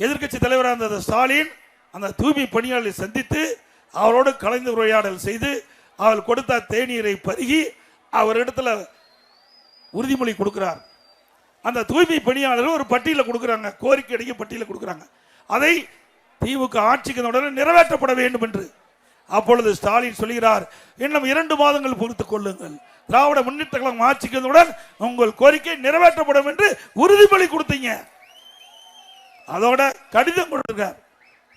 எதிர்க்கட்சி தலைவராக இருந்த ஸ்டாலின் அந்த தூய்மை பணியாளரை சந்தித்து அவரோடு கலந்து உரையாடல் செய்து அவள் கொடுத்த தேநீரை பருகி அவரிடத்துல உறுதிமொழி கொடுக்கிறார். அந்த தூய்மை பணியாளர்கள் ஒரு பட்டியலை கொடுக்குறாங்க, கோரிக்கை அடிக்க பட்டியலை கொடுக்குறாங்க. அதை திமுக ஆட்சிக்கு உடனே நிறைவேற்றப்பட வேண்டும் என்று. அப்பொழுது ஸ்டாலின் சொல்கிறார், இன்னும் 2 மாதங்கள் பொறுத்துக் கொள்ளுங்கள், திராவிட முன்னேற்ற கழகம் ஆட்சிக்கு வந்தவுடன் உங்கள் கோரிக்கை நிறைவேற்றப்படும் என்று உறுதிமொழி கொடுத்தீங்க. அதோட கடிதம் கொடுத்திருக்கார்.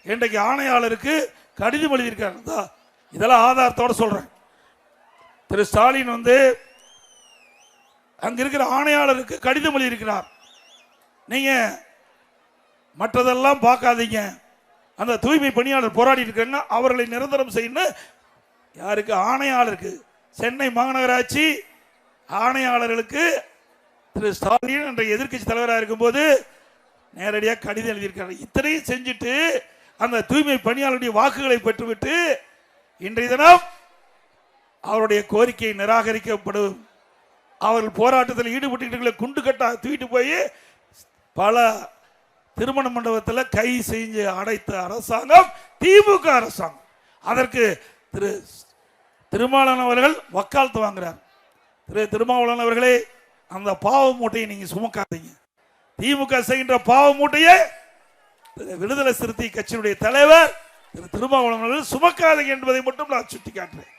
இன்றைக்கு ஆணையாளருக்கு கடிதம் எழுதியிருக்கார். இதெல்லாம் ஆதாரத்தோட சொல்றேன். திரு ஸ்டாலின் அங்க இருக்கிற ஆணையாளருக்கு கடிதம் எழுதியிருக்கிறார். நீங்க மற்றதெல்லாம் பார்க்காதீங்க, அந்த தூய்மை பணியாளர் போராடி இருக்காங்க, அவர்களை நிரந்தரம் செய்யணும். யாருக்கு? ஆணையாளருக்கு. சென்னை மாநகராட்சி ஆணையாளர்களுக்கு திரு ஸ்டாலின் என்ற எதிர்க்கட்சி தலைவராக இருக்கும்போது நேரடியாக கடிதம் எழுதியிருக்காரு. இத்தனையும் செஞ்சுட்டு அந்த தூய்மை பணியாளருடைய வாக்குகளை பெற்றுவிட்டு இன்றைய தினம் அவருடைய கோரிக்கை நிராகரிக்கப்படும். அவர்கள் போராட்டத்தில் ஈடுபட்டு குண்டு கட்டா தூக்கிட்டு போய் பல திருமண மண்டபத்தில் கை செஞ்சு அடைத்த அரசாங்கம் திமுக அரசாங்கம். அதற்கு திரு திருமாவளவன் அவர்கள் வக்காலத்து வாங்குறார். திரு திருமாவளவன் அவர்களே, அந்த பாவ மூட்டையை நீங்க சுமக்காதீங்க. திமுக செய்கின்ற பாவ மூட்டையை விடுதலை சிறுத்தை கட்சியினுடைய தலைவர் திரு திருமாவளவன் அவர்கள் சுமக்காதீங்க என்பதை மட்டும் நான் சுட்டிக்காட்டுறேன்.